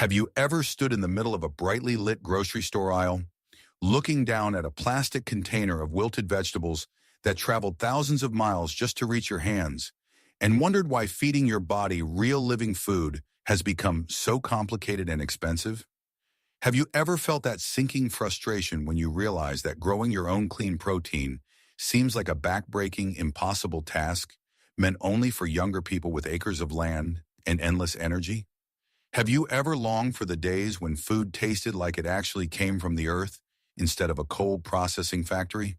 Have you ever stood in the middle of a brightly lit grocery store aisle, looking down at a plastic container of wilted vegetables that traveled thousands of miles just to reach your hands, and wondered why feeding your body real living food has become so complicated and expensive? Have you ever felt that sinking frustration when you realize that growing your own clean protein seems like a backbreaking, impossible task meant only for younger people with acres of land and endless energy? Have you ever longed for the days when food tasted like it actually came from the earth instead of a cold processing factory?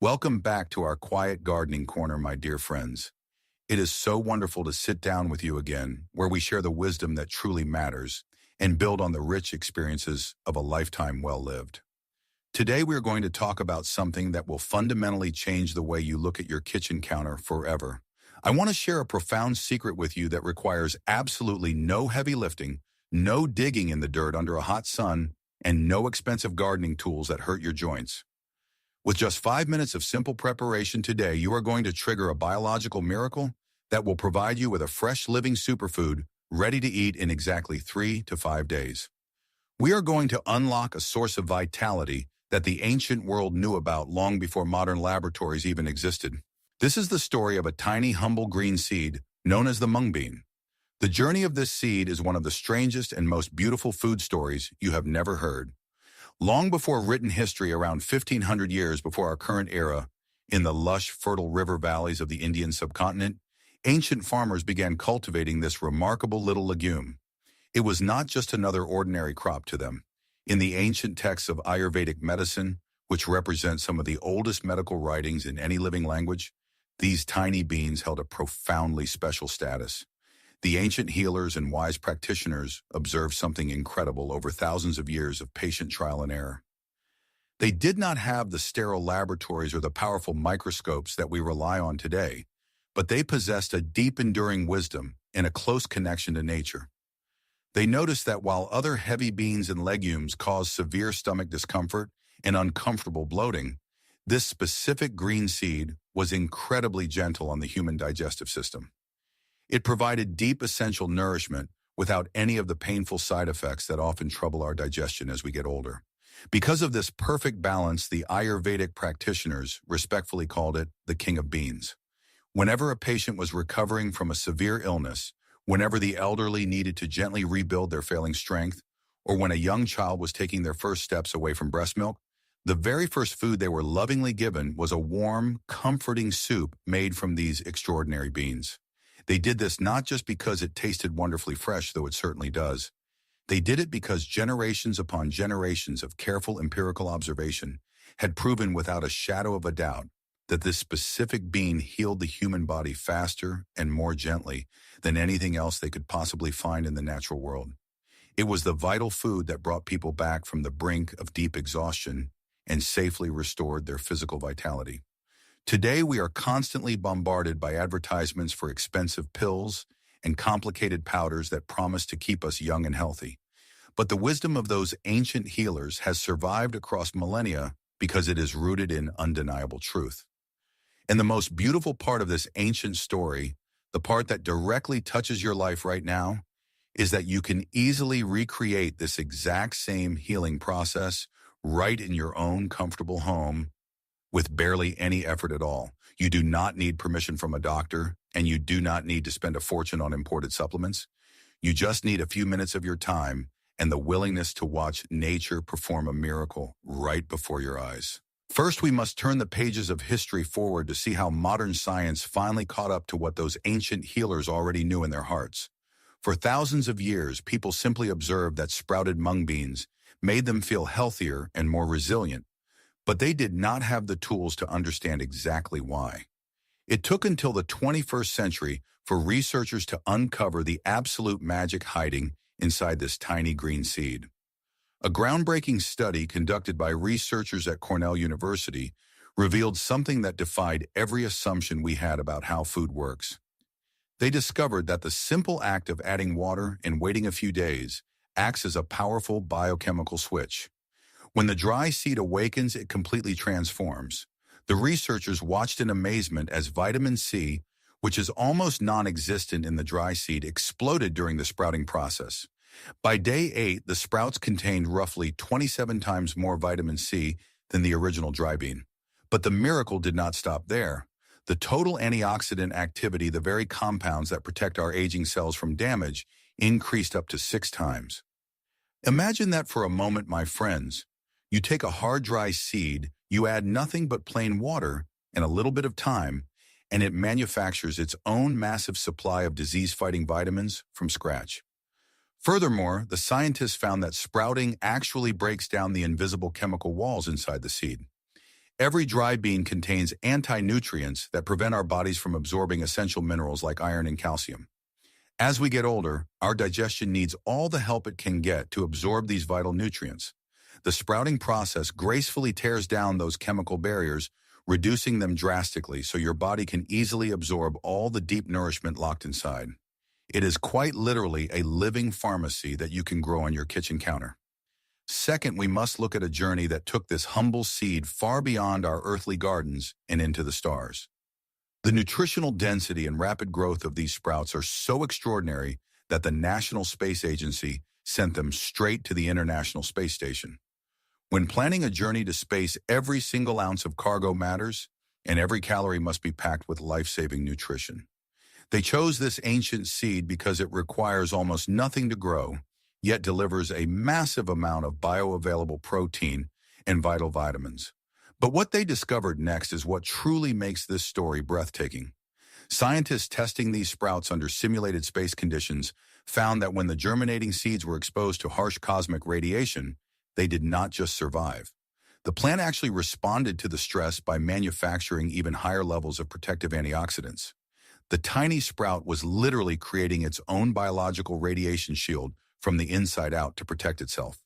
Welcome back to our quiet gardening corner, my dear friends. It is so wonderful to sit down with you again, where we share the wisdom that truly matters and build on the rich experiences of a lifetime well lived. Today we are going to talk about something that will fundamentally change the way you look at your kitchen counter forever. I want to share a profound secret with you that requires absolutely no heavy lifting, no digging in the dirt under a hot sun, and no expensive gardening tools that hurt your joints. With just 5 minutes of simple preparation today, you are going to trigger a biological miracle that will provide you with a fresh living superfood ready to eat in exactly 3 to 5 days. We are going to unlock a source of vitality that the ancient world knew about long before modern laboratories even existed. This is the story of a tiny, humble green seed known as the mung bean. The journey of this seed is one of the strangest and most beautiful food stories you have never heard. Long before written history, around 1500 years before our current era, in the lush, fertile river valleys of the Indian subcontinent, ancient farmers began cultivating this remarkable little legume. It was not just another ordinary crop to them. In the ancient texts of Ayurvedic medicine, which represent some of the oldest medical writings in any living language, these tiny beans held a profoundly special status. The ancient healers and wise practitioners observed something incredible over thousands of years of patient trial and error. They did not have the sterile laboratories or the powerful microscopes that we rely on today, but they possessed a deep, enduring wisdom and a close connection to nature. They noticed that while other heavy beans and legumes cause severe stomach discomfort and uncomfortable bloating, this specific green seed was incredibly gentle on the human digestive system. It provided deep essential nourishment without any of the painful side effects that often trouble our digestion as we get older. Because of this perfect balance, the Ayurvedic practitioners respectfully called it the king of beans. Whenever a patient was recovering from a severe illness, whenever the elderly needed to gently rebuild their failing strength, or when a young child was taking their first steps away from breast milk, the very first food they were lovingly given was a warm, comforting soup made from these extraordinary beans. They did this not just because it tasted wonderfully fresh, though it certainly does. They did it because generations upon generations of careful empirical observation had proven without a shadow of a doubt that this specific bean healed the human body faster and more gently than anything else they could possibly find in the natural world. It was the vital food that brought people back from the brink of deep exhaustion and safely restored their physical vitality. Today, we are constantly bombarded by advertisements for expensive pills and complicated powders that promise to keep us young and healthy. But the wisdom of those ancient healers has survived across millennia because it is rooted in undeniable truth. And the most beautiful part of this ancient story, the part that directly touches your life right now, is that you can easily recreate this exact same healing process right in your own comfortable home with barely any effort at all. You do not need permission from a doctor, and you do not need to spend a fortune on imported supplements. You just need a few minutes of your time and the willingness to watch nature perform a miracle right before your eyes. First, we must turn the pages of history forward to see how modern science finally caught up to what those ancient healers already knew in their hearts. For thousands of years, people simply observed that sprouted mung beans made them feel healthier and more resilient, but they did not have the tools to understand exactly why. It took until the 21st century for researchers to uncover the absolute magic hiding inside this tiny green seed. A groundbreaking study conducted by researchers at Cornell University revealed something that defied every assumption we had about how food works. They discovered that the simple act of adding water and waiting a few days acts as a powerful biochemical switch. When the dry seed awakens, it completely transforms. The researchers watched in amazement as vitamin C, which is almost non-existent in the dry seed, exploded during the sprouting process. By day 8, the sprouts contained roughly 27 times more vitamin C than the original dry bean. But the miracle did not stop there. The total antioxidant activity, the very compounds that protect our aging cells from damage, increased up to 6 times. Imagine that for a moment, my friends. You take a hard, dry seed, you add nothing but plain water and a little bit of time, and it manufactures its own massive supply of disease-fighting vitamins from scratch. Furthermore, the scientists found that sprouting actually breaks down the invisible chemical walls inside the seed. Every dry bean contains anti-nutrients that prevent our bodies from absorbing essential minerals like iron and calcium. As we get older, our digestion needs all the help it can get to absorb these vital nutrients. The sprouting process gracefully tears down those chemical barriers, reducing them drastically so your body can easily absorb all the deep nourishment locked inside. It is quite literally a living pharmacy that you can grow on your kitchen counter. Second, we must look at a journey that took this humble seed far beyond our earthly gardens and into the stars. The nutritional density and rapid growth of these sprouts are so extraordinary that the National Space Agency sent them straight to the International Space Station. When planning a journey to space, every single ounce of cargo matters, and every calorie must be packed with life-saving nutrition. They chose this ancient seed because it requires almost nothing to grow, yet delivers a massive amount of bioavailable protein and vital vitamins. But what they discovered next is what truly makes this story breathtaking. Scientists testing these sprouts under simulated space conditions found that when the germinating seeds were exposed to harsh cosmic radiation, they did not just survive. The plant actually responded to the stress by manufacturing even higher levels of protective antioxidants. The tiny sprout was literally creating its own biological radiation shield from the inside out to protect itself.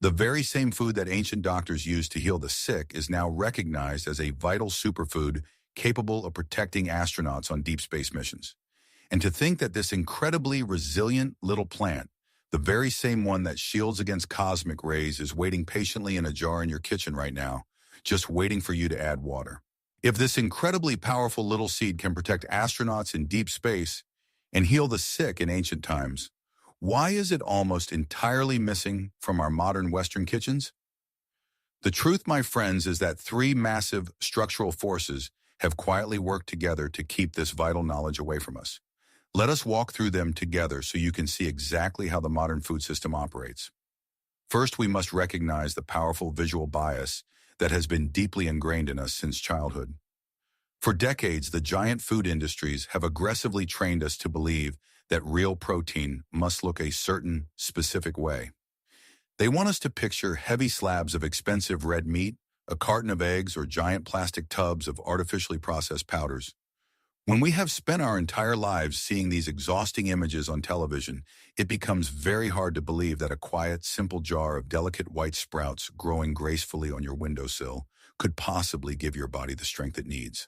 The very same food that ancient doctors used to heal the sick is now recognized as a vital superfood capable of protecting astronauts on deep space missions. And to think that this incredibly resilient little plant, the very same one that shields against cosmic rays, is waiting patiently in a jar in your kitchen right now, just waiting for you to add water. If this incredibly powerful little seed can protect astronauts in deep space and heal the sick in ancient times, why is it almost entirely missing from our modern Western kitchens? The truth, my friends, is that 3 massive structural forces have quietly worked together to keep this vital knowledge away from us. Let us walk through them together so you can see exactly how the modern food system operates. First, we must recognize the powerful visual bias that has been deeply ingrained in us since childhood. For decades, the giant food industries have aggressively trained us to believe that real protein must look a certain, specific way. They want us to picture heavy slabs of expensive red meat, a carton of eggs, or giant plastic tubs of artificially processed powders. When we have spent our entire lives seeing these exhausting images on television, it becomes very hard to believe that a quiet, simple jar of delicate white sprouts growing gracefully on your windowsill could possibly give your body the strength it needs.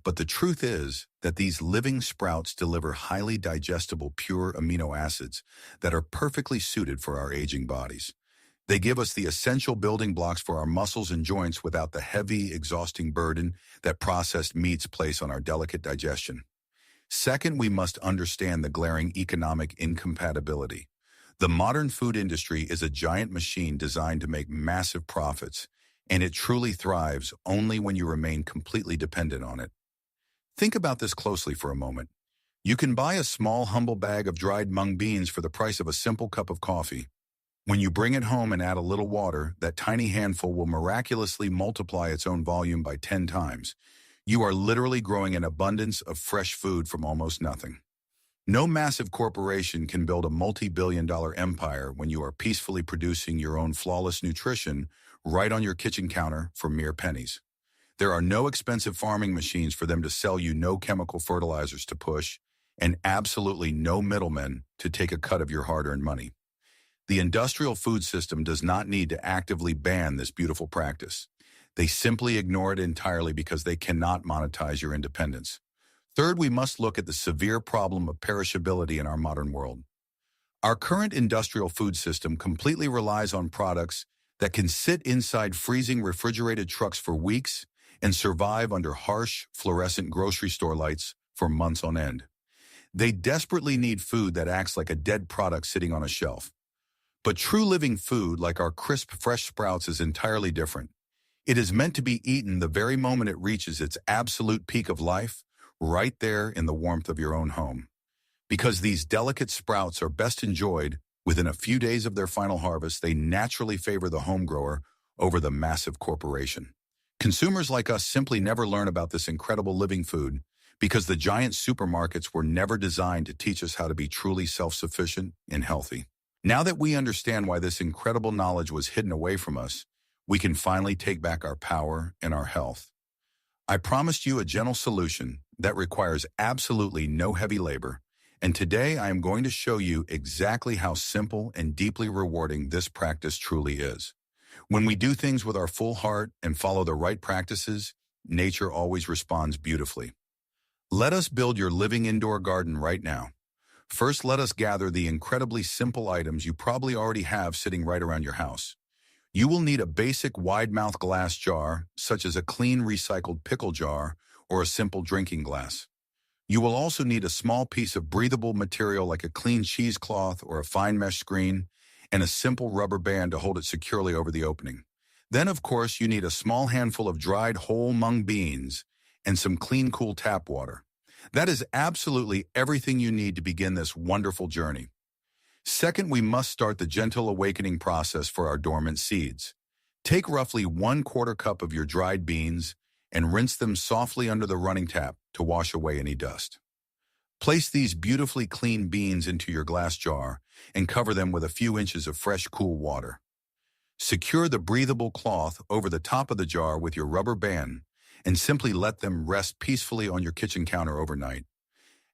But the truth is that these living sprouts deliver highly digestible, pure amino acids that are perfectly suited for our aging bodies. They give us the essential building blocks for our muscles and joints without the heavy, exhausting burden that processed meats place on our delicate digestion. Second, we must understand the glaring economic incompatibility. The modern food industry is a giant machine designed to make massive profits, and it truly thrives only when you remain completely dependent on it. Think about this closely for a moment. You can buy a small, humble bag of dried mung beans for the price of a simple cup of coffee. When you bring it home and add a little water, that tiny handful will miraculously multiply its own volume by 10 times. You are literally growing an abundance of fresh food from almost nothing. No massive corporation can build a multi-billion-dollar empire when you are peacefully producing your own flawless nutrition right on your kitchen counter for mere pennies. There are no expensive farming machines for them to sell you, no chemical fertilizers to push, and absolutely no middlemen to take a cut of your hard-earned money. The industrial food system does not need to actively ban this beautiful practice. They simply ignore it entirely because they cannot monetize your independence. Third, we must look at the severe problem of perishability in our modern world. Our current industrial food system completely relies on products that can sit inside freezing refrigerated trucks for weeks and survive under harsh, fluorescent grocery store lights for months on end. They desperately need food that acts like a dead product sitting on a shelf. But true living food, like our crisp, fresh sprouts, is entirely different. It is meant to be eaten the very moment it reaches its absolute peak of life, right there in the warmth of your own home. Because these delicate sprouts are best enjoyed within a few days of their final harvest, they naturally favor the home grower over the massive corporation. Consumers like us simply never learn about this incredible living food because the giant supermarkets were never designed to teach us how to be truly self-sufficient and healthy. Now that we understand why this incredible knowledge was hidden away from us, we can finally take back our power and our health. I promised you a gentle solution that requires absolutely no heavy labor, and today I am going to show you exactly how simple and deeply rewarding this practice truly is. When we do things with our full heart and follow the right practices, nature always responds beautifully. Let us build your living indoor garden right now. First, let us gather the incredibly simple items you probably already have sitting right around your house. You will need a basic wide-mouth glass jar, such as a clean recycled pickle jar or a simple drinking glass. You will also need a small piece of breathable material like a clean cheesecloth or a fine mesh screen, and a simple rubber band to hold it securely over the opening. Then, of course, you need a small handful of dried whole mung beans and some clean, cool tap water. That is absolutely everything you need to begin this wonderful journey. Second, we must start the gentle awakening process for our dormant seeds. Take roughly 1/4 cup of your dried beans and rinse them softly under the running tap to wash away any dust. Place these beautifully clean beans into your glass jar and cover them with a few inches of fresh, cool water. Secure the breathable cloth over the top of the jar with your rubber band and simply let them rest peacefully on your kitchen counter overnight.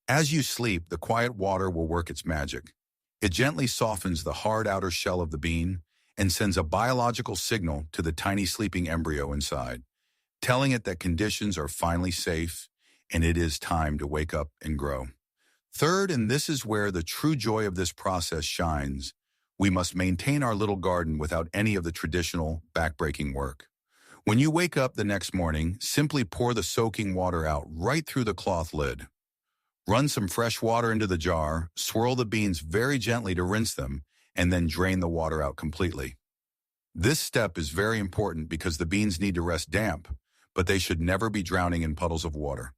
As you sleep, the quiet water will work its magic. It gently softens the hard outer shell of the bean and sends a biological signal to the tiny sleeping embryo inside, telling it that conditions are finally safe and it is time to wake up and grow. Third, and this is where the true joy of this process shines, we must maintain our little garden without any of the traditional backbreaking work. When you wake up the next morning, simply pour the soaking water out right through the cloth lid. Run some fresh water into the jar, swirl the beans very gently to rinse them, and then drain the water out completely. This step is very important because the beans need to rest damp, but they should never be drowning in puddles of water.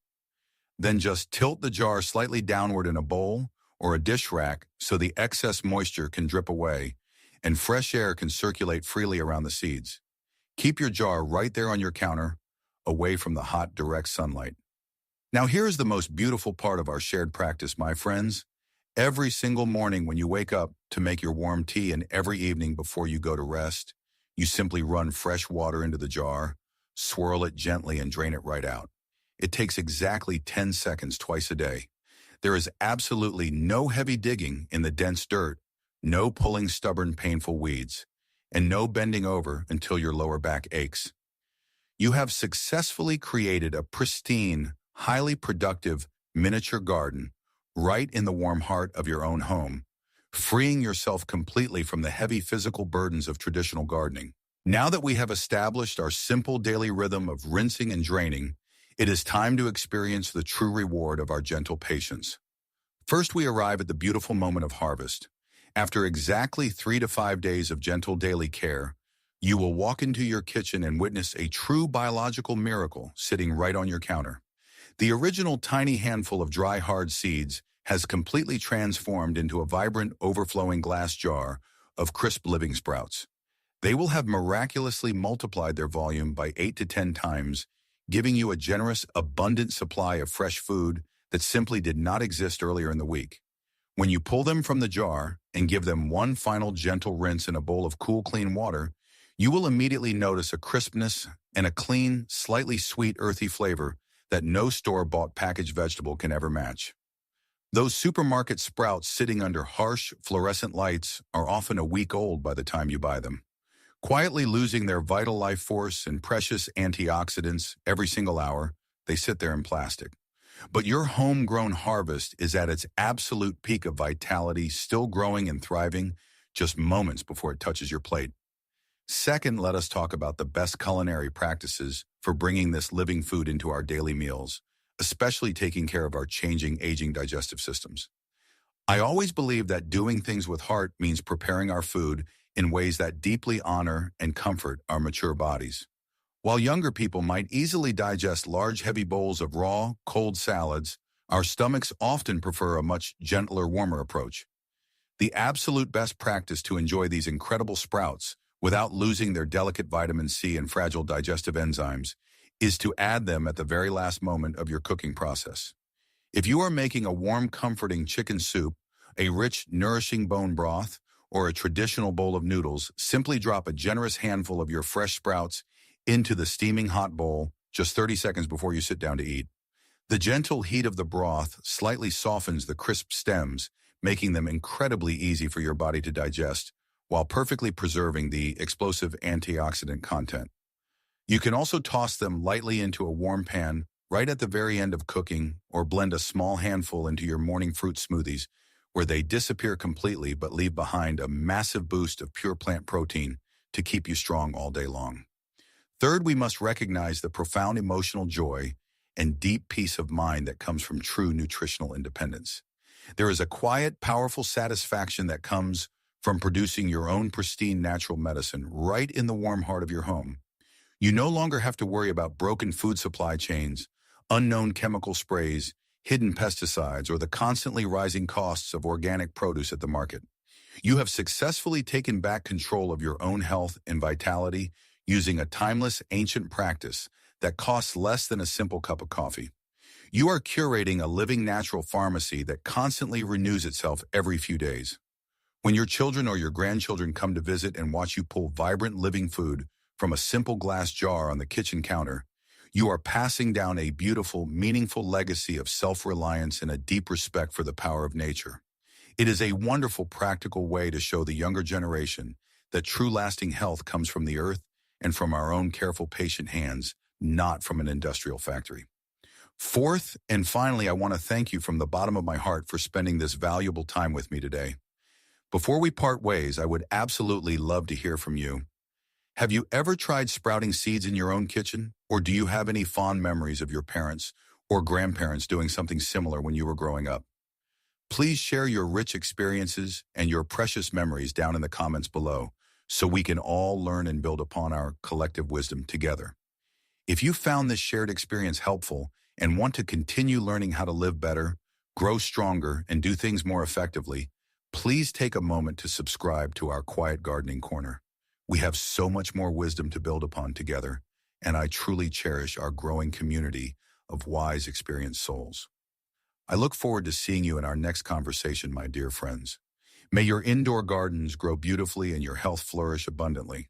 Then just tilt the jar slightly downward in a bowl or a dish rack so the excess moisture can drip away and fresh air can circulate freely around the seeds. Keep your jar right there on your counter, away from the hot, direct sunlight. Now here is the most beautiful part of our shared practice, my friends. Every single morning when you wake up to make your warm tea and every evening before you go to rest, you simply run fresh water into the jar, swirl it gently and drain it right out. It takes exactly 10 seconds twice a day. There is absolutely no heavy digging in the dense dirt, no pulling stubborn, painful weeds, and no bending over until your lower back aches. You have successfully created a pristine, highly productive miniature garden right in the warm heart of your own home, freeing yourself completely from the heavy physical burdens of traditional gardening. Now that we have established our simple daily rhythm of rinsing and draining, it is time to experience the true reward of our gentle patience. First, we arrive at the beautiful moment of harvest. After exactly 3 to 5 days of gentle daily care, you will walk into your kitchen and witness a true biological miracle sitting right on your counter. The original tiny handful of dry, hard seeds has completely transformed into a vibrant, overflowing glass jar of crisp living sprouts. They will have miraculously multiplied their volume by 8 to 10 times, giving you a generous, abundant supply of fresh food that simply did not exist earlier in the week. When you pull them from the jar and give them one final gentle rinse in a bowl of cool, clean water, you will immediately notice a crispness and a clean, slightly sweet, earthy flavor that no store-bought packaged vegetable can ever match. Those supermarket sprouts sitting under harsh, fluorescent lights are often a week old by the time you buy them, quietly losing their vital life force and precious antioxidants every single hour. They sit there in plastic. But your homegrown harvest is at its absolute peak of vitality, still growing and thriving just moments before it touches your plate. Second, let us talk about the best culinary practices for bringing this living food into our daily meals, especially taking care of our changing, aging digestive systems. I always believe that doing things with heart means preparing our food in ways that deeply honor and comfort our mature bodies. While younger people might easily digest large, heavy bowls of raw, cold salads, our stomachs often prefer a much gentler, warmer approach. The absolute best practice to enjoy these incredible sprouts without losing their delicate vitamin C and fragile digestive enzymes is to add them at the very last moment of your cooking process. If you are making a warm, comforting chicken soup, a rich, nourishing bone broth, or a traditional bowl of noodles, simply drop a generous handful of your fresh sprouts into the steaming hot bowl just 30 seconds before you sit down to eat. The gentle heat of the broth slightly softens the crisp stems, making them incredibly easy for your body to digest, while perfectly preserving the explosive antioxidant content. You can also toss them lightly into a warm pan right at the very end of cooking, or blend a small handful into your morning fruit smoothies, where they disappear completely but leave behind a massive boost of pure plant protein to keep you strong all day long. Third, we must recognize the profound emotional joy and deep peace of mind that comes from true nutritional independence. There is a quiet, powerful satisfaction that comes from producing your own pristine natural medicine right in the warm heart of your home. You no longer have to worry about broken food supply chains, unknown chemical sprays, hidden pesticides, or the constantly rising costs of organic produce at the market. You have successfully taken back control of your own health and vitality using a timeless, ancient practice that costs less than a simple cup of coffee. You are curating a living natural pharmacy that constantly renews itself every few days. When your children or your grandchildren come to visit and watch you pull vibrant living food from a simple glass jar on the kitchen counter, you are passing down a beautiful, meaningful legacy of self-reliance and a deep respect for the power of nature. It is a wonderful, practical way to show the younger generation that true lasting health comes from the earth and from our own careful, patient hands, not from an industrial factory. Fourth, and finally, I want to thank you from the bottom of my heart for spending this valuable time with me today. Before we part ways, I would absolutely love to hear from you. Have you ever tried sprouting seeds in your own kitchen? Or do you have any fond memories of your parents or grandparents doing something similar when you were growing up? Please share your rich experiences and your precious memories down in the comments below so we can all learn and build upon our collective wisdom together. If you found this shared experience helpful and want to continue learning how to live better, grow stronger, and do things more effectively, please take a moment to subscribe to our Quiet Gardening Corner. We have so much more wisdom to build upon together, and I truly cherish our growing community of wise, experienced souls. I look forward to seeing you in our next conversation, my dear friends. May your indoor gardens grow beautifully and your health flourish abundantly.